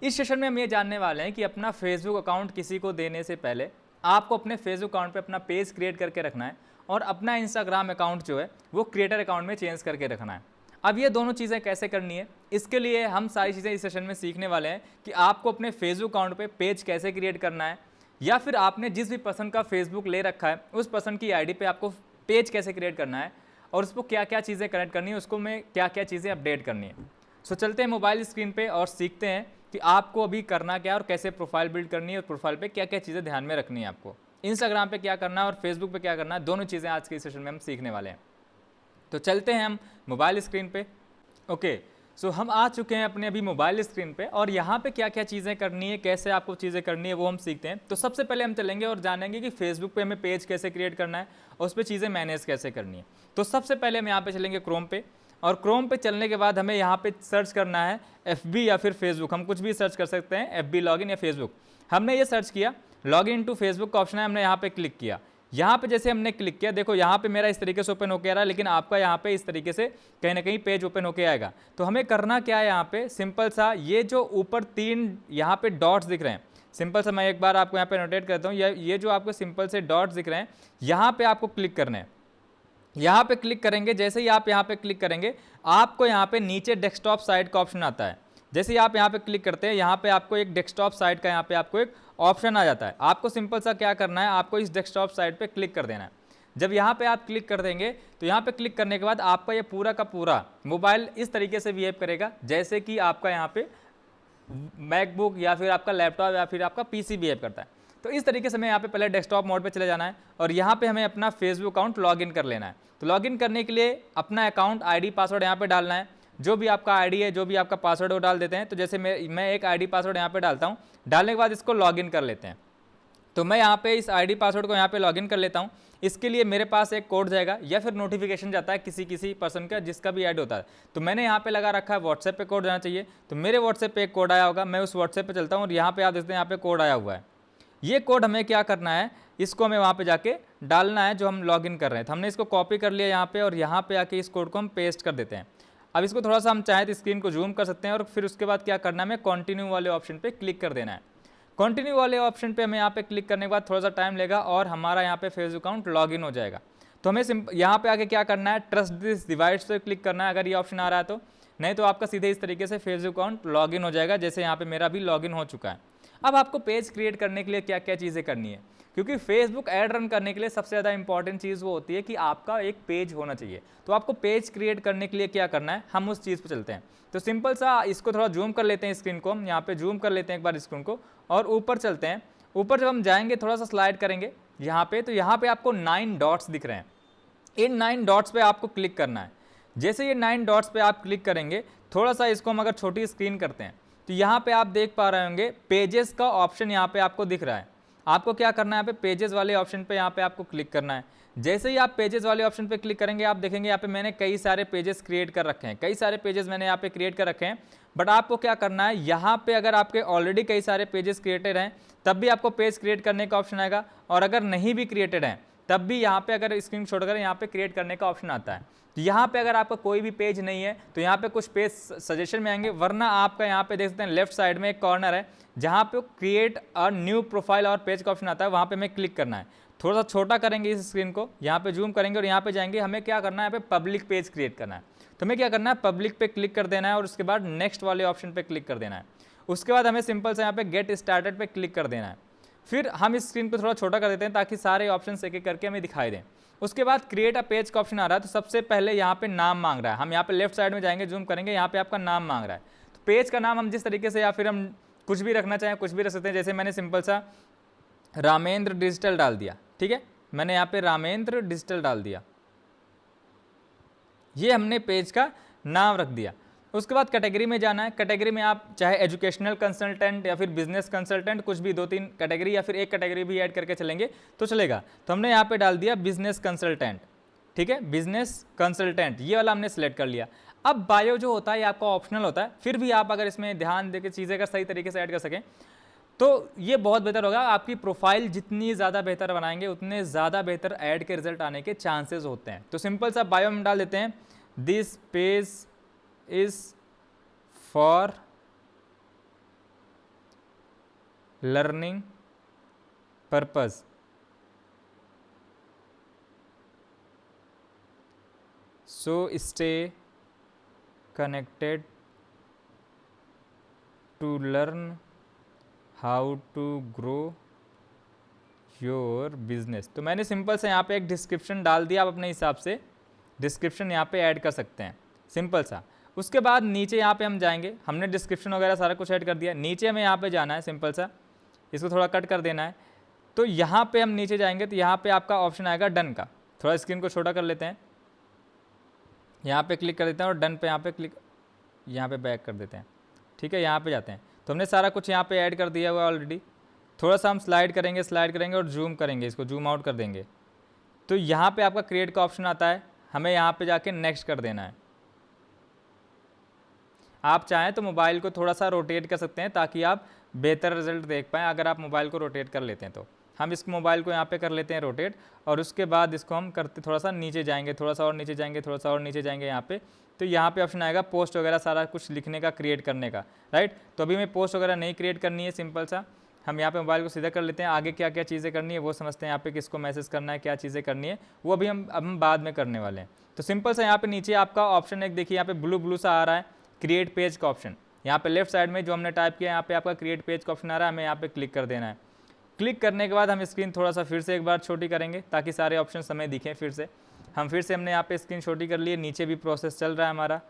इस सेशन में हम ये जानने वाले हैं कि अपना फेसबुक अकाउंट किसी को देने से पहले आपको अपने फेसबुक अकाउंट पे अपना पेज क्रिएट करके रखना है और अपना इंस्टाग्राम अकाउंट जो है वो क्रिएटर अकाउंट में चेंज करके रखना है। अब ये दोनों चीज़ें कैसे करनी है, इसके लिए हम सारी चीज़ें इस सेशन में सीखने वाले हैं कि आपको अपने फेसबुक अकाउंट पे पेज कैसे क्रिएट करना है, या फिर आपने जिस भी पर्सन का फेसबुक ले रखा है उस पर्सन की आईडी पे आपको पेज कैसे क्रिएट करना है और उसको क्या क्या चीज़ें कनेक्ट करनी है, उसको में क्या क्या चीज़ें अपडेट करनी है। सो चलते हैं मोबाइल स्क्रीन पे और सीखते हैं कि आपको अभी करना क्या है और कैसे प्रोफाइल बिल्ड करनी है और प्रोफाइल पे क्या क्या चीज़ें ध्यान में रखनी है, आपको इंस्टाग्राम पे क्या करना है और फेसबुक पे क्या करना है, दोनों चीज़ें आज के इस सेशन में हम सीखने वाले हैं। तो चलते हैं हम मोबाइल स्क्रीन पे। ओके, सो हम आ चुके हैं अपने अभी मोबाइल स्क्रीन पे और यहाँ पे क्या क्या चीज़ें करनी है, कैसे आपको चीज़ें करनी है वो हम सीखते हैं। तो सबसे पहले हम चलेंगे और जानेंगे कि फेसबुक पे हमें पेज कैसे क्रिएट करना है और उस पर चीज़ें मैनेज कैसे करनी है। तो सबसे पहले हम यहाँ पे चलेंगे क्रोम पे, और क्रोम पे चलने के बाद हमें यहाँ पे सर्च करना है FB या फिर फेसबुक, हम कुछ भी सर्च कर सकते हैं, FB लॉगिन या फेसबुक। हमने ये सर्च किया, लॉगिन टू फेसबुक का ऑप्शन है, हमने यहाँ पे क्लिक किया। यहाँ पे जैसे हमने क्लिक किया, देखो यहाँ पे मेरा इस तरीके से ओपन होकर आ रहा है, लेकिन आपका यहाँ पे इस तरीके से कहीं ना कहीं पेज ओपन होकर आएगा। तो हमें करना क्या है, यहाँ पे सिंपल सा, ये जो ऊपर 3 यहाँ पे डॉट्स दिख रहे हैं, सिंपल सा मैं एक बार आपको यहाँ पे नोटेट करता हूँ, ये जो आपको सिंपल से डॉट्स दिख रहे हैं, यहाँ पे आपको क्लिक करना है। यहाँ पे क्लिक करेंगे, जैसे ही आप यहाँ पे क्लिक करेंगे आपको यहाँ पे नीचे डेस्कटॉप साइट का ऑप्शन आता है। जैसे ही आप यहाँ पे क्लिक करते हैं, यहाँ पे आपको एक डेस्कटॉप साइट का यहाँ पे आपको एक ऑप्शन आ जाता है। आपको सिंपल सा क्या करना है, आपको इस डेस्कटॉप साइट पे क्लिक कर देना है। जब यहाँ पे आप क्लिक कर देंगे तो यहाँ पे क्लिक करने के बाद आपका ये पूरा का पूरा मोबाइल इस तरीके से बिहेव करेगा जैसे कि आपका यहाँ पे मैकबुक या फिर आपका लैपटॉप या फिर आपका PC बिहेव करता है। तो इस तरीके से हमें यहाँ पे पहले डेस्कटॉप मोड पे चले जाना है और यहाँ पे हमें अपना फेसबुक अकाउंट लॉगिन कर लेना है। तो लॉगिन करने के लिए अपना अकाउंट ID पासवर्ड यहाँ पे डालना है, जो भी आपका ID है, जो भी आपका पासवर्ड वो डाल देते हैं। तो जैसे मैं एक ID पासवर्ड यहाँ पे डालता हूँ, डालने के बाद इसको लॉगिन कर लेते हैं। तो मैं यहाँ पे इस ID पासवर्ड को यहाँ पे लॉगिन कर लेता हूँ। इसके लिए मेरे पास एक कोड जाएगा या फिर नोटिफिकेशन जाता है किसी पर्सन का जिसका भी ऐड होता है। तो मैंने यहाँ पे लगा रखा है व्हाट्सएप पे कोड जाना चाहिए, तो मेरे व्हाट्सएप पे एक कोड आया होगा, मैं उस व्हाट्सएप पे चलता हूँ और यहाँ पे आप देखते हैं यहाँ पे कोड आया हुआ है। ये कोड हमें क्या करना है, इसको हमें वहाँ पे जाके डालना है जो हम लॉगिन कर रहे हैं। तो हमने इसको कॉपी कर लिया यहाँ पे और यहाँ पे आके इस कोड को हम पेस्ट कर देते हैं। अब इसको थोड़ा सा हम चाहें तो स्क्रीन को जूम कर सकते हैं और फिर उसके बाद क्या करना है, हमें कंटिन्यू वाले ऑप्शन पे क्लिक कर देना है। कंटिन्यू वाले ऑप्शन पे हमें यहाँ पे क्लिक करने के बाद थोड़ा सा टाइम लेगा और हमारा यहाँ पे फेसबुक अकाउंट लॉगिन हो जाएगा। तो हमें यहाँ पे आके क्या करना है, ट्रस्ट दिस डिवाइस पे क्लिक करना है अगर ये ऑप्शन आ रहा है तो, नहीं तो आपका सीधे इस तरीके से फेसबुक अकाउंट लॉगिन हो जाएगा, जैसे यहाँ पे मेरा भी लॉगिन हो चुका है। अब आपको पेज क्रिएट करने के लिए क्या क्या चीज़ें करनी है, क्योंकि फेसबुक ऐड रन करने के लिए सबसे ज़्यादा इंपॉर्टेंट चीज़ वो होती है कि आपका एक पेज होना चाहिए। तो आपको पेज क्रिएट करने के लिए क्या करना है, हम उस चीज़ पे चलते हैं। तो सिंपल सा इसको थोड़ा जूम कर लेते हैं, स्क्रीन को हम यहाँ पे जूम कर लेते हैं एक बार स्क्रीन को, और ऊपर चलते हैं। ऊपर जब हम जाएंगे थोड़ा सा स्लाइड करेंगे यहाँ पे, तो यहाँ पे आपको 9 डॉट्स दिख रहे हैं। इन 9 डॉट्स पे आपको क्लिक करना है। जैसे ये 9 डॉट्स पे आप क्लिक करेंगे, थोड़ा सा इसको हम अगर छोटी स्क्रीन करते हैं तो यहाँ पे आप देख पा रहे होंगे पेजेस का ऑप्शन यहाँ पे आपको दिख रहा है। आपको क्या करना है, यहाँ पे पेजेस वाले ऑप्शन पे यहाँ पे आपको क्लिक करना है। जैसे ही आप पेजेस वाले ऑप्शन पे क्लिक करेंगे, आप देखेंगे यहाँ पे मैंने कई सारे पेजेस क्रिएट कर रखे हैं, कई सारे पेजेस मैंने यहाँ पे क्रिएट कर रखे हैं। बट आपको क्या करना है, यहाँ पे अगर आपके ऑलरेडी कई सारे पेजेस क्रिएटेड हैं तब भी आपको पेज क्रिएट करने का ऑप्शन आएगा, और अगर नहीं भी क्रिएटेड हैं तब भी यहाँ पे अगर स्क्रीन शॉट करें यहाँ पे क्रिएट करने का ऑप्शन आता है। तो यहाँ पे अगर आपका कोई भी पेज नहीं है तो यहाँ पे कुछ पेज सजेशन में आएंगे, वरना आपका यहाँ पे देख सकते हैं लेफ्ट साइड में एक कॉर्नर है जहाँ पे क्रिएट अ न्यू प्रोफाइल और पेज का ऑप्शन आता है, वहाँ पे हमें क्लिक करना है। थोड़ा सा छोटा करेंगे इस स्क्रीन को, यहाँ पे जूम करेंगे और यहाँ पे जाएंगे, हमें क्या करना है, यहाँ पे पब्लिक पेज क्रिएट करना है। तो हमें क्या करना है, पब्लिक पे क्लिक कर देना है और उसके बाद नेक्स्ट वाले ऑप्शन पे क्लिक कर देना है। उसके बाद हमें सिंपल से यहाँ पे गेट स्टार्टेड पे क्लिक कर देना है। फिर हम इस स्क्रीन को थोड़ा छोटा कर देते हैं ताकि सारे ऑप्शन एक एक करके हमें दिखाई दें। उसके बाद क्रिएट अ पेज का ऑप्शन आ रहा है, तो सबसे पहले यहाँ पे नाम मांग रहा है। हम यहाँ पे लेफ्ट साइड में जाएंगे, जूम करेंगे, यहाँ पे आपका नाम मांग रहा है। तो पेज का नाम हम जिस तरीके से या फिर हम कुछ भी रखना चाहें कुछ भी रख सकते हैं। जैसे मैंने सिंपल सा रामेंद्र डिजिटल डाल दिया, ठीक है, मैंने यहाँ पे रामेंद्र डिजिटल डाल दिया, ये हमने पेज का नाम रख दिया। उसके बाद कैटेगरी में जाना है। कैटेगरी में आप चाहे एजुकेशनल कंसल्टेंट या फिर बिजनेस कंसल्टेंट, कुछ भी 2-3 कैटेगरी या फिर एक कैटेगरी भी ऐड करके चलेंगे तो चलेगा। तो हमने यहाँ पे डाल दिया बिजनेस कंसल्टेंट, ठीक है, बिजनेस कंसल्टेंट ये वाला हमने सेलेक्ट कर लिया। अब बायो जो होता है ये आपका ऑप्शनल होता है, फिर भी आप अगर इसमें ध्यान देकर चीज़ें अगर सही तरीके से ऐड कर सकें तो ये बहुत बेहतर होगा। आपकी प्रोफाइल जितनी ज़्यादा बेहतर बनाएंगे उतने ज़्यादा बेहतर ऐड के रिजल्ट आने के चांसेस होते हैं। तो सिंपल सा बायो में डाल देते हैं, this page is for learning purpose, so stay connected to learn how to grow your business. तो मैंने सिंपल से यहाँ पे एक डिस्क्रिप्शन डाल दिया, आप अपने हिसाब से डिस्क्रिप्शन यहाँ पे ऐड कर सकते हैं, सिंपल सा। उसके बाद नीचे यहाँ पे हम जाएंगे, हमने डिस्क्रिप्शन वगैरह सारा कुछ ऐड कर दिया, नीचे हमें यहाँ पे जाना है, सिंपल सा इसको थोड़ा कट कर देना है। तो यहाँ पे हम नीचे जाएंगे तो यहाँ पे आपका ऑप्शन आएगा डन का, थोड़ा स्क्रीन को छोटा कर लेते हैं, यहाँ पे क्लिक कर देते हैं और डन पे यहाँ पे क्लिक, यहाँ पे बैक कर देते हैं, ठीक है। यहाँ पे जाते हैं तो हमने सारा कुछ यहाँ पे ऐड कर दिया हुआ ऑलरेडी। थोड़ा सा हम स्लाइड करेंगे और जूम करेंगे, इसको जूम आउट कर देंगे। तो यहाँ पे आपका क्रिएट का ऑप्शन आता है, हमें यहाँ पे जाके नेक्स्ट कर देना है। आप चाहें तो मोबाइल को थोड़ा सा रोटेट कर सकते हैं ताकि आप बेहतर रिजल्ट देख पाएँ, अगर आप मोबाइल को रोटेट कर लेते हैं तो। हम इस मोबाइल को यहाँ पे कर लेते हैं रोटेट, और उसके बाद इसको हम करते थोड़ा सा नीचे जाएंगे, थोड़ा सा और नीचे जाएंगे, थोड़ा सा और नीचे जाएंगे यहाँ पे। तो यहाँ पे ऑप्शन आएगा पोस्ट वगैरह सारा कुछ लिखने का, क्रिएट करने का, राइट। तो अभी हमें पोस्ट वगैरह नहीं क्रिएट करनी है, सिंपल सा हम यहाँ पे मोबाइल को सीधा कर लेते हैं। आगे क्या क्या चीज़ें करनी है वो समझते हैं, यहाँ पे किसको मैसेज करना है, क्या चीज़ें करनी है वो अभी हम बाद में करने वाले हैं। तो सिंपल सा यहाँ पे नीचे आपका ऑप्शन एक देखिए, यहाँ पे ब्लू सा आ रहा है क्रिएट पेज का ऑप्शन। यहाँ पे लेफ्ट साइड में जो हमने टाइप किया यहाँ पे आपका क्रिएट पेज का ऑप्शन आ रहा है, हमें यहाँ पे क्लिक कर देना है। क्लिक करने के बाद हम स्क्रीन थोड़ा सा फिर से एक बार छोटी करेंगे ताकि सारे ऑप्शन हमें दिखें। फिर से हमने यहाँ पे स्क्रीन छोटी कर ली है, नीचे भी प्रोसेस चल रहा है हमारा,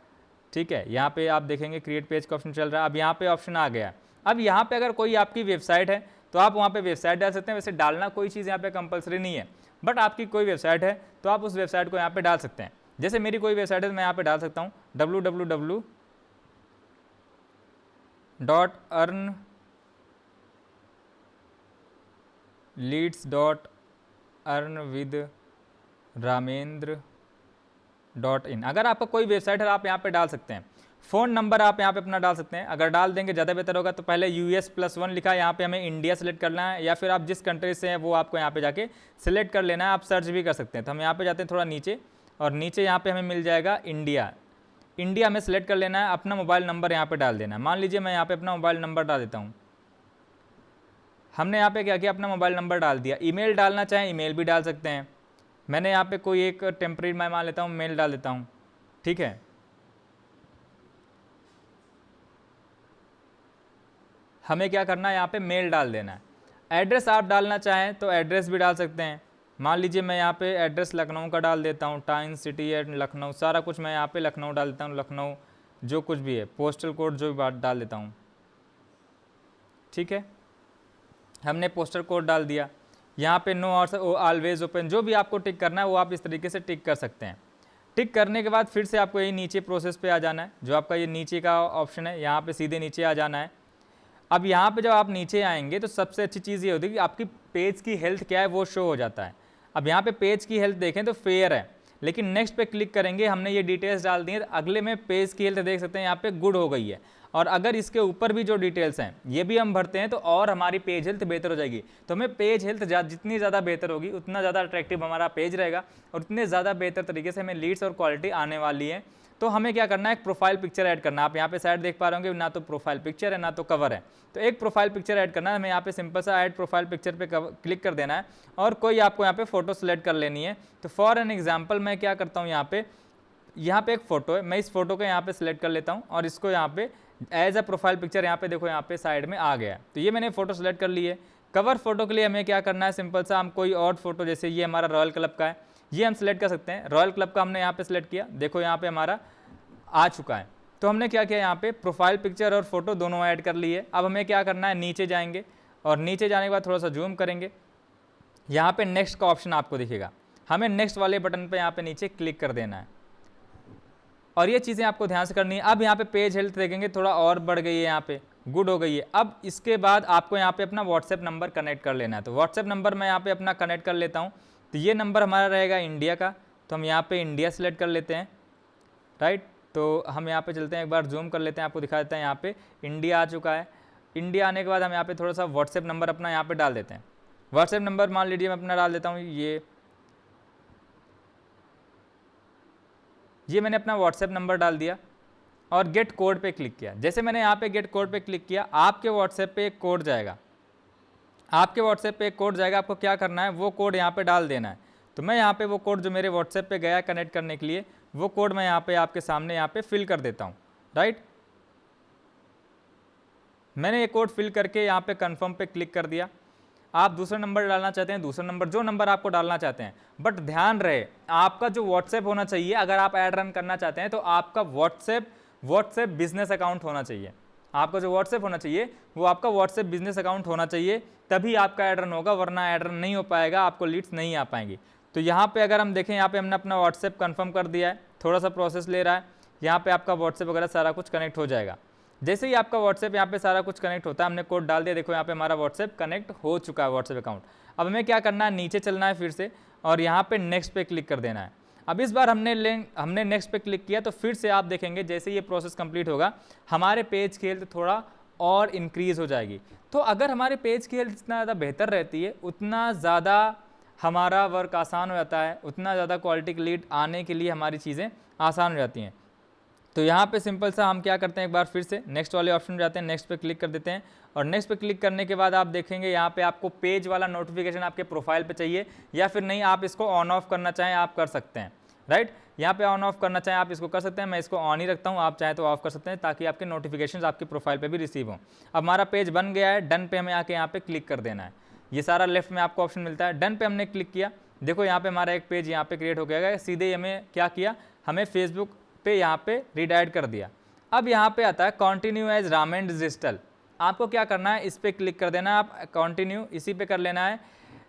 ठीक है। यहाँ पे आप देखेंगे क्रिएट पेज का ऑप्शन चल रहा है। अब यहाँ पे ऑप्शन आ गया। अब यहाँ पे अगर कोई आपकी वेबसाइट है तो आप वहाँ पे वेबसाइट डाल सकते हैं। वैसे डालना कोई चीज़ यहाँ पे कंपलसरी नहीं है, बट आपकी कोई वेबसाइट है तो आप उस वेबसाइट को यहाँ पे डाल सकते हैं। जैसे मेरी कोई वेबसाइट है तो मैं यहाँ पे डाल सकता हूँ www.earnwithramendra.in। अगर आपका कोई वेबसाइट है आप यहाँ पे डाल सकते हैं। फ़ोन नंबर आप यहाँ पे अपना डाल सकते हैं, अगर डाल देंगे ज़्यादा बेहतर होगा। तो पहले US+1 लिखा है, यहाँ पे हमें इंडिया सेलेक्ट करना है, या फिर आप जिस कंट्री से हैं वो आपको यहाँ पे जाके सिलेक्ट कर लेना है। आप सर्च भी कर सकते हैं। तो हम यहाँ पे जाते हैं थोड़ा नीचे, और नीचे यहाँ पे हमें मिल जाएगा इंडिया में सेलेक्ट कर लेना है। अपना मोबाइल नंबर यहाँ पे डाल देना है। मान लीजिए मैं यहाँ पे अपना मोबाइल नंबर डाल देता हूँ। हमने यहाँ पे क्या किया, अपना मोबाइल नंबर डाल दिया। ईमेल डालना चाहें ईमेल भी डाल सकते हैं। मैंने यहाँ पे कोई एक टेम्परेरी मैं मान लेता हूँ, मेल डाल देता हूँ, ठीक है। हमें क्या करना है, यहाँ पे मेल डाल देना है। एड्रेस आप डालना चाहें तो एड्रेस भी डाल सकते हैं। मान लीजिए मैं यहाँ पे एड्रेस लखनऊ का डाल देता हूँ, टाउन सिटी एट लखनऊ, सारा कुछ मैं यहाँ पे लखनऊ डाल देता हूँ, लखनऊ जो कुछ भी है, पोस्टल कोड जो भी बात डाल देता हूँ, ठीक है। हमने पोस्टल कोड डाल दिया। यहाँ पे नो और ऑलवेज ओपन, जो भी आपको टिक करना है वो आप इस तरीके से टिक कर सकते हैं। टिक करने के बाद फिर से आपको यही नीचे प्रोसेस पे आ जाना है, जो आपका ये नीचे का ऑप्शन है, यहाँ पे सीधे नीचे आ जाना है। अब यहाँ पे जब आप नीचे आएंगे तो सबसे अच्छी चीज़ ये होती है कि आपकी पेज की हेल्थ क्या है वो शो हो जाता है। अब यहाँ पे पेज की हेल्थ देखें तो फेयर है, लेकिन नेक्स्ट पे क्लिक करेंगे, हमने ये डिटेल्स डाल दी है, अगले में पेज की हेल्थ देख सकते हैं यहाँ पे गुड हो गई है। और अगर इसके ऊपर भी जो डिटेल्स हैं ये भी हम भरते हैं तो और हमारी पेज हेल्थ बेहतर हो जाएगी। तो हमें पेज हेल्थ जितनी ज़्यादा बेहतर होगी उतना ज़्यादा अट्रैक्टिव हमारा पेज रहेगा, और उतने ज़्यादा बेहतर तरीके से हमें लीड्स और क्वालिटी आने वाली है। तो हमें क्या करना है, एक प्रोफाइल पिक्चर ऐड करना है। आप यहाँ पे साइड देख पा रहे होंगे, ना तो प्रोफाइल पिक्चर है ना तो कवर है। तो एक प्रोफाइल पिक्चर ऐड करना है। हमें यहाँ पे सिंपल सा ऐड प्रोफाइल पिक्चर पे क्लिक कर देना है, और कोई आपको यहाँ पे फोटो सेलेक्ट कर लेनी है। तो फॉर एन एग्जाम्पल मैं क्या करता हूँ, यहाँ पे एक फ़ोटो है, मैं इस फोटो को यहाँ पे सिलेक्ट कर लेता हूँ, और इसको यहाँ पे एज अ प्रोफाइल पिक्चर यहाँ पे देखो यहाँ पे साइड में आ गया है। तो ये मैंने फोटो सेलेक्ट कर ली है। कवर फोटो के लिए हमें क्या करना है, सिंपल सा हम कोई और फोटो, जैसे ये हमारा रॉयल क्लब का है, ये हम सिलेक्ट कर सकते हैं। रॉयल क्लब का हमने यहाँ पे सिलेक्ट किया, देखो यहाँ पे हमारा आ चुका है। तो हमने क्या किया, यहाँ पे प्रोफाइल पिक्चर और फोटो दोनों ऐड कर लिए। अब हमें क्या करना है, नीचे जाएंगे, और नीचे जाने के बाद थोड़ा सा जूम करेंगे, यहाँ पे नेक्स्ट का ऑप्शन आपको दिखेगा। हमें नेक्स्ट वाले बटन पे यहाँ पे नीचे क्लिक कर देना है, और ये चीज़ें आपको ध्यान से करनी है। अब यहाँ पे पेज हेल्थ देखेंगे थोड़ा और बढ़ गई है, यहाँ पे गुड हो गई है। अब इसके बाद आपको यहाँ पे अपना व्हाट्सएप नंबर कनेक्ट कर लेना है। तो व्हाट्सएप नंबर मैं यहाँ पे अपना कनेक्ट कर लेता हूँ। तो ये नंबर हमारा रहेगा इंडिया का, तो हम यहाँ पे इंडिया सेलेक्ट कर लेते हैं, राइट। तो हम यहाँ पे चलते हैं, एक बार जूम कर लेते हैं, आपको दिखा देते हैं। यहाँ पे इंडिया आ चुका है। इंडिया आने के बाद हम यहाँ पे थोड़ा सा व्हाट्सएप नंबर अपना यहाँ पे डाल देते हैं। व्हाट्सएप नंबर मान लीजिए मैं अपना डाल देता हूँ, ये मैंने अपना व्हाट्सएप नंबर डाल दिया, और गेट कोड पे क्लिक किया। जैसे मैंने यहाँ पे गेट कोड पे क्लिक किया, आपके व्हाट्सएप पे एक कोड जाएगा, आपके व्हाट्सएप पे एक कोड जाएगा, आपको क्या करना है, वो कोड यहाँ पे डाल देना है। तो मैं यहाँ पे वो कोड जो मेरे व्हाट्सएप पे गया कनेक्ट करने के लिए, वो कोड मैं यहाँ पे आपके सामने यहाँ पे फिल कर देता हूँ, राइट। मैंने ये कोड फिल करके यहाँ पे कन्फर्म पे क्लिक कर दिया। आप दूसरा नंबर डालना चाहते हैं, दूसरा नंबर, जो नंबर आपको डालना चाहते हैं, बट ध्यान रहे आपका जो व्हाट्सएप होना चाहिए, अगर आप ऐड रन करना चाहते हैं तो आपका व्हाट्सएप बिजनेस अकाउंट होना चाहिए। आपका जो व्हाट्सएप होना चाहिए वो आपका व्हाट्सएप बिजनेस अकाउंट होना चाहिए, तभी आपका ऐड रन होगा, वरना ऐड रन नहीं हो पाएगा, आपको लीड्स नहीं आ पाएंगी। तो यहाँ पे अगर हम देखें, यहाँ पे हमने अपना व्हाट्सएप कन्फर्म कर दिया है, थोड़ा सा प्रोसेस ले रहा है, यहाँ पे आपका व्हाट्सएप वगैरह सारा कुछ कनेक्ट हो जाएगा। जैसे ही आपका व्हाट्सएप यहाँ पे सारा कुछ कनेक्ट होता है, हमने कोड डाल दिया, देखो यहाँ पे हमारा व्हाट्सएप कनेक्ट हो चुका है, व्हाट्सएप अकाउंट। अब हमें क्या करना है, नीचे चलना है फिर से और यहाँ पे नेक्स्ट पे क्लिक कर देना है। अब इस बार हमने नेक्स्ट पे क्लिक किया तो फिर से आप देखेंगे जैसे ये प्रोसेस कंप्लीट होगा, हमारे पेज की हेल्थ थोड़ा और इंक्रीज़ हो जाएगी। तो अगर हमारे पेज की हेल्थ जितना ज़्यादा बेहतर रहती है, उतना ज़्यादा हमारा वर्क आसान हो जाता है, उतना ज़्यादा क्वालिटी की लीड आने के लिए हमारी चीज़ें आसान हो जाती हैं। तो यहाँ पे सिंपल सा हम क्या करते हैं, एक बार फिर से नेक्स्ट वाले ऑप्शन में जाते हैं, नेक्स्ट पे क्लिक कर देते हैं और नेक्स्ट पे क्लिक करने के बाद आप देखेंगे यहाँ पे आपको पेज वाला नोटिफिकेशन आपके प्रोफाइल पे चाहिए, या फिर नहीं आप इसको ऑन ऑफ करना चाहें आप कर सकते हैं, राइट। यहाँ पे ऑन ऑफ करना चाहें आप इसको कर सकते हैं, मैं इसको ऑन ही रखता हूँ, आप चाहें तो ऑफ कर सकते हैं ताकि आपके नोटिफिकेशन आपके प्रोफाइल पर भी रिसीव हों। अब हमारा पेज बन गया है, डन पे हमें आके यहाँ पे क्लिक कर देना है। ये सारा लेफ्ट में आपको ऑप्शन मिलता है, डन पे हमने क्लिक किया, देखो यहाँ पे हमारा एक पेज यहाँ पे क्रिएट हो गया है। सीधे हमें क्या किया, हमें फेसबुक पे यहाँ पे रीडायरेक्ट कर दिया। अब यहाँ पे आता है कंटिन्यू एज रामेन डिजिटल, आपको क्या करना है, इस पर क्लिक कर देना है, आप कंटिन्यू इसी पे कर लेना है।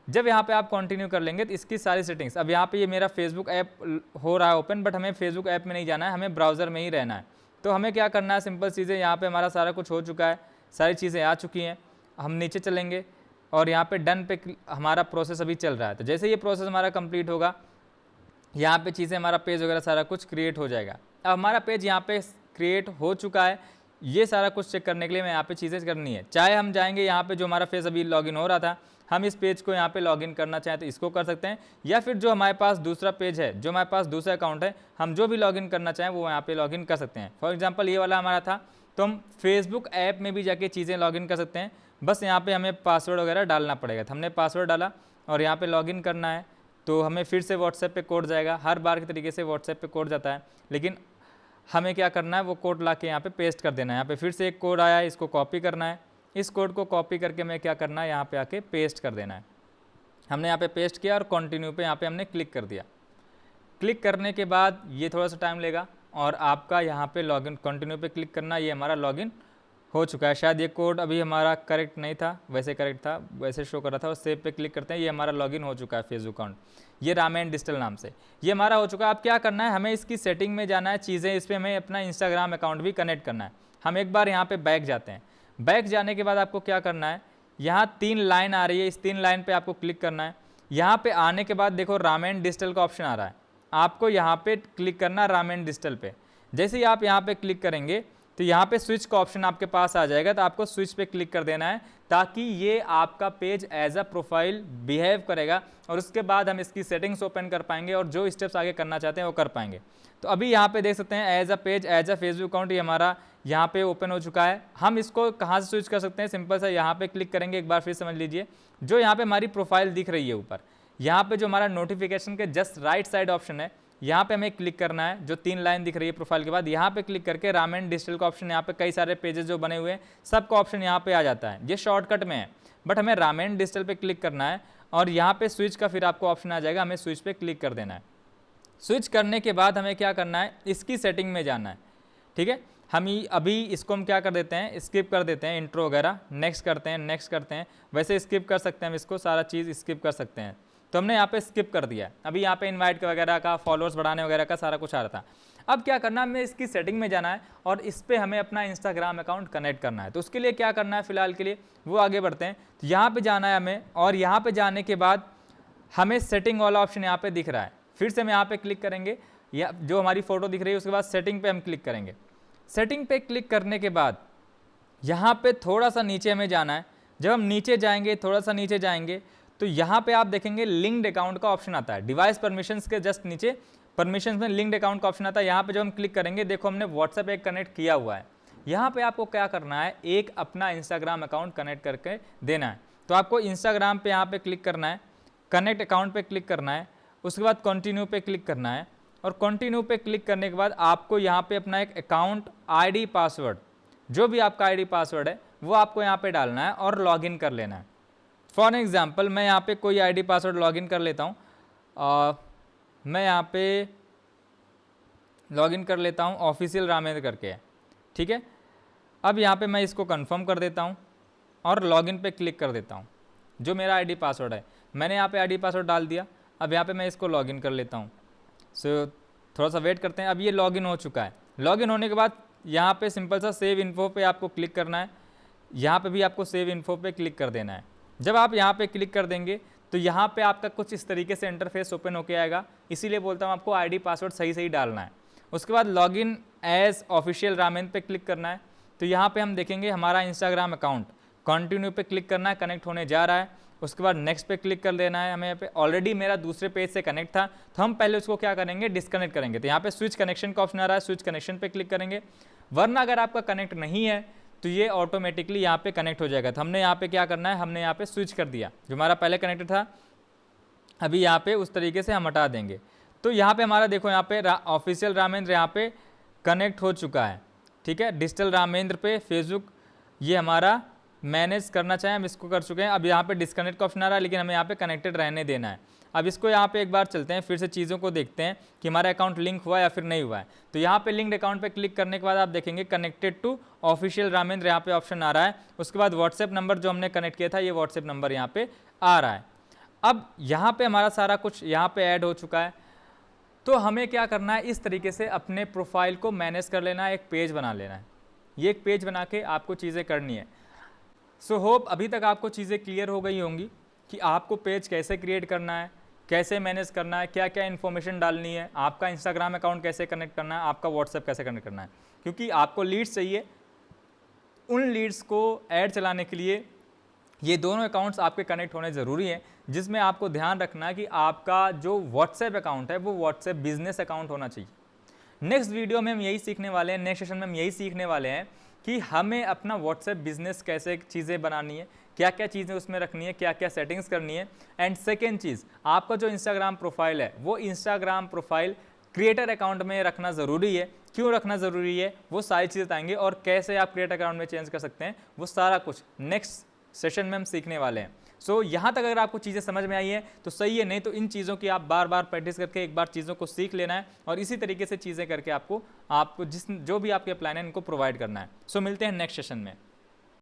जब यहाँ पे आप कंटिन्यू कर लेंगे तो इसकी सारी सेटिंग्स, अब यहाँ पे ये मेरा फेसबुक ऐप हो रहा है ओपन, बट हमें फेसबुक ऐप में नहीं जाना है, हमें ब्राउज़र में ही रहना है। तो हमें क्या करना है, सिंपल चीज़ें, यहाँ पे हमारा सारा कुछ हो चुका है, सारी चीज़ें आ चुकी हैं। हम नीचे चलेंगे और यहाँ पे डन पे हमारा प्रोसेस अभी चल रहा है। तो जैसे ये प्रोसेस हमारा कंप्लीट होगा, यहाँ पे चीज़ें, हमारा पेज वगैरह सारा कुछ क्रिएट हो जाएगा। अब हमारा पेज यहाँ पे क्रिएट हो चुका है, ये सारा कुछ चेक करने के लिए मैं यहाँ पे चीज़ें करनी है। चाहे हम जाएंगे यहाँ पे जो हमारा फेस अभी लॉगिन हो रहा था, हम इस पेज को यहाँ पे लॉगिन करना चाहें तो इसको कर सकते हैं, या फिर जो हमारे पास दूसरा पेज है, जो हमारे पास दूसरा अकाउंट है, हम जो भी लॉगिन करना चाहें वो यहाँ पे लॉगिन कर सकते हैं। फॉर एग्जाम्पल ये वाला हमारा था, तो हम फेसबुक ऐप में भी जाके चीज़ें लॉगिन कर सकते हैं, बस यहाँ पे हमें पासवर्ड वगैरह डालना पड़ेगा। तो हमने पासवर्ड डाला और यहाँ पे लॉगिन करना है, तो हमें फिर से व्हाट्सएप पे कोड जाएगा। हर बार के तरीके से व्हाट्सएप पे कोड जाता है, लेकिन हमें क्या करना है, वो कोड ला के यहाँ पे पेस्ट कर देना है। यहाँ पे फिर से एक कोड आया है, इसको कॉपी करना है, इस कोड को कॉपी करके हमें क्या करना है, यहाँ पे आके पेस्ट कर देना है। हमने यहाँ पे पेस्ट किया और कंटिन्यू पे यहाँ पे हमने क्लिक कर दिया। क्लिक करने के बाद ये थोड़ा सा टाइम लेगा और आपका यहाँ पे लॉगिन, कंटिन्यू पे क्लिक करना, ये हमारा लॉगिन हो चुका है। शायद ये कोड अभी हमारा करेक्ट नहीं था, वैसे करेक्ट था, वैसे शो कर रहा था, और सेव पे क्लिक करते हैं, ये हमारा लॉगिन हो चुका है फेसबुक अकाउंट, ये रामेन डिजिटल नाम से, ये हमारा हो चुका है। अब क्या करना है, हमें इसकी सेटिंग में जाना है, चीज़ें इस पर हमें अपना इंस्टाग्राम अकाउंट भी कनेक्ट करना है। हम एक बार यहाँ पे बैक जाते हैं, बैक जाने के बाद आपको क्या करना है, यहाँ 3 लाइन आ रही है, इस 3 लाइन पे आपको क्लिक करना है। यहाँ पे आने के बाद देखो रामेन डिजिटल का ऑप्शन आ रहा है, आपको यहाँ पे क्लिक करना है रामेन डिजिटल पे। जैसे ही आप यहाँ पे क्लिक करेंगे तो यहाँ पे स्विच का ऑप्शन आपके पास आ जाएगा, तो आपको स्विच पे क्लिक कर देना है ताकि ये आपका page as a profile behave करेगा, और उसके बाद हम इसकी सेटिंग्स ओपन कर पाएंगे और जो स्टेप्स आगे करना चाहते हैं वो कर पाएंगे। तो अभी यहाँ पे देख सकते हैं as a page as a Facebook account, ये हमारा यहाँ पे ओपन हो चुका है। हम इसको कहाँ से स्विच कर सकते हैं, सिंपल सा यहाँ पे क्लिक करेंगे, एक बार फिर समझ लीजिए, जो यहाँ पे हमारी प्रोफाइल दिख रही है ऊपर, यहाँ पे जो हमारा नोटिफिकेशन के जस्ट राइट साइड ऑप्शन है, यहाँ पे हमें क्लिक करना है, जो 3 लाइन दिख रही है प्रोफाइल के बाद, यहाँ पे क्लिक करके रामेन डिजिटल का ऑप्शन, यहाँ पे कई सारे पेजेस जो बने हुए हैं सबका ऑप्शन यहाँ पे आ जाता है, ये शॉर्टकट में है, बट हमें रामेन डिजिटल पे क्लिक करना है और यहाँ पे स्विच का फिर आपको ऑप्शन आ जाएगा, हमें स्विच पे क्लिक कर देना है। स्विच करने के बाद हमें क्या करना है, इसकी सेटिंग में जाना है, ठीक है। अभी इसको हम क्या कर देते हैं, स्किप कर देते हैं, इंट्रो वगैरह नेक्स्ट करते हैं, नेक्स्ट करते हैं, वैसे स्किप कर सकते हैं हम इसको, सारा चीज़ स्किप कर सकते हैं। तो हमने यहाँ पे स्किप कर दिया। अभी यहाँ पे इनवाइट वगैरह का, फॉलोअर्स बढ़ाने वगैरह का सारा कुछ आ रहा था। अब क्या करना है, हमें इसकी सेटिंग में जाना है और इस पर हमें अपना इंस्टाग्राम अकाउंट कनेक्ट करना है। तो उसके लिए क्या करना है, फिलहाल के लिए वो आगे बढ़ते हैं। तो यहाँ पे जाना है हमें, और यहाँ पे जाने के बाद हमें सेटिंग वाला ऑप्शन यहाँ पे दिख रहा है, फिर से हम यहाँ पे क्लिक करेंगे, या जो हमारी फोटो दिख रही है उसके बाद सेटिंग पे हम क्लिक करेंगे। सेटिंग पे क्लिक करने के बाद यहाँ पे थोड़ा सा नीचे हमें जाना है। जब हम नीचे जाएंगे, थोड़ा सा नीचे जाएंगे, तो यहाँ पे आप देखेंगे लिंक्ड अकाउंट का ऑप्शन आता है, डिवाइस परमिशंस के जस्ट नीचे परमिशंस में लिंक्ड अकाउंट का ऑप्शन आता है। यहाँ पे जब हम क्लिक करेंगे, देखो हमने व्हाट्सएप एक कनेक्ट किया हुआ है। यहाँ पे आपको क्या करना है, एक अपना इंस्टाग्राम अकाउंट कनेक्ट करके देना है। तो आपको इंस्टाग्राम पे यहाँ पे क्लिक करना है, कनेक्ट अकाउंट पे क्लिक करना है, उसके बाद कंटिन्यू पे क्लिक करना है, और कंटिन्यू पे क्लिक करने के बाद आपको यहाँ पे अपना एक अकाउंट आईडी पासवर्ड, जो भी आपका आईडी पासवर्ड है वो आपको यहाँ पे डालना है और लॉगिन कर लेना है। फॉर एग्जांपल मैं यहाँ पे कोई आईडी पासवर्ड लॉगिन कर लेता हूँ। मैं यहाँ पे लॉगिन कर लेता हूँ ऑफिशियल रामेंद्र करके है, ठीक है। अब यहाँ पे मैं इसको कंफर्म कर देता हूँ और लॉगिन पे क्लिक कर देता हूँ। जो मेरा आईडी पासवर्ड है मैंने यहाँ पे आईडी पासवर्ड डाल दिया। अब यहाँ पे मैं इसको लॉगिन कर लेता हूँ। सो थोड़ा सा वेट करते हैं। अब ये लॉगिन हो चुका है। लॉगिन होने के बाद यहाँ पे सिंपल सा सेव इन्फो पे आपको क्लिक करना है। यहाँ पे भी आपको सेव इन्फो पे क्लिक कर देना है। जब आप यहाँ पे क्लिक कर देंगे तो यहाँ पे आपका कुछ इस तरीके से इंटरफेस ओपन होके आएगा। इसीलिए बोलता हूँ आपको आईडी पासवर्ड सही सही डालना है। उसके बाद लॉगिन एज ऑफिशियल रामेंद्र पे क्लिक करना है। तो यहाँ पे हम देखेंगे हमारा इंस्टाग्राम अकाउंट, कंटिन्यू पे क्लिक करना है, कनेक्ट होने जा रहा है। उसके बाद नेक्स्ट पे क्लिक कर देना है। हमें यहाँ पे ऑलरेडी मेरा दूसरे पेज से कनेक्ट था, तो हम पहले उसको क्या करेंगे, डिस्कनेक्ट करेंगे। तो यहाँ पे स्विच कनेक्शन का ऑप्शन आ रहा है, स्विच कनेक्शन पे क्लिक करेंगे। वरना अगर आपका कनेक्ट नहीं है तो ये ऑटोमेटिकली यहाँ पे कनेक्ट हो जाएगा। तो हमने यहाँ पे क्या करना है, हमने यहाँ पे स्विच कर दिया। जो हमारा पहले कनेक्ट था अभी यहाँ पे उस तरीके से हम हटा देंगे। तो यहाँ पे हमारा देखो यहाँ पे ऑफिशियल रामेंद्र यहाँ पे कनेक्ट हो चुका है, ठीक है। डिजिटल रामेंद्र पे फेसबुक ये हमारा मैनेज करना चाहें हम इसको कर चुके हैं। अब यहाँ पे डिस्कनेक्ट का ऑप्शन आ रहा है, लेकिन हमें यहाँ पे कनेक्टेड रहने देना है। अब इसको यहाँ पे एक बार चलते हैं, फिर से चीज़ों को देखते हैं कि हमारा अकाउंट लिंक हुआ या फिर नहीं हुआ है। तो यहाँ पे लिंक्ड अकाउंट पे क्लिक करने के बाद आप देखेंगे कनेक्टेड टू ऑफिशियल रामेंद्र यहाँ पे ऑप्शन आ रहा है। उसके बाद व्हाट्सएप नंबर जो हमने कनेक्ट किया था ये व्हाट्सएप नंबर यहाँ पे आ रहा है। अब यहाँ पे हमारा सारा कुछ यहाँ पे ऐड हो चुका है। तो हमें क्या करना है, इस तरीके से अपने प्रोफाइल को मैनेज कर लेना है, एक पेज बना लेना है। ये एक पेज बना के आपको चीज़ें करनी है। सो होप अभी तक आपको चीज़ें क्लियर हो गई होंगी कि आपको पेज कैसे क्रिएट करना है, कैसे मैनेज करना है, क्या क्या इन्फॉर्मेशन डालनी है, आपका इंस्टाग्राम अकाउंट कैसे कनेक्ट करना है, आपका व्हाट्सएप कैसे कनेक्ट करना है। क्योंकि आपको लीड्स चाहिए, उन लीड्स को ऐड चलाने के लिए ये दोनों अकाउंट्स आपके कनेक्ट होने ज़रूरी हैं। जिसमें आपको ध्यान रखना है कि आपका जो व्हाट्सएप अकाउंट है वो व्हाट्सएप बिजनेस अकाउंट होना चाहिए। नेक्स्ट वीडियो में हम यही सीखने वाले हैं, नेक्स्ट सेशन में हम यही सीखने वाले हैं कि हमें अपना व्हाट्सएप बिजनेस कैसे चीज़ें बनानी है, क्या क्या चीज़ें उसमें रखनी है, क्या क्या सेटिंग्स करनी है। एंड सेकेंड चीज़, आपका जो इंस्टाग्राम प्रोफाइल है वो इंस्टाग्राम प्रोफाइल क्रिएटर अकाउंट में रखना ज़रूरी है। क्यों रखना ज़रूरी है वो सारी चीज़ें बताएंगे, और कैसे आप क्रिएटर अकाउंट में चेंज कर सकते हैं वो सारा कुछ नेक्स्ट सेशन में हम सीखने वाले हैं। सो यहाँ तक अगर आपको चीज़ें समझ में आई है तो सही है, नहीं तो इन चीज़ों की आप बार बार प्रैक्टिस करके एक बार चीज़ों को सीख लेना है, और इसी तरीके से चीज़ें करके आपको जो भी आपके प्लान है इनको प्रोवाइड करना है। सो मिलते हैं नेक्स्ट सेशन में।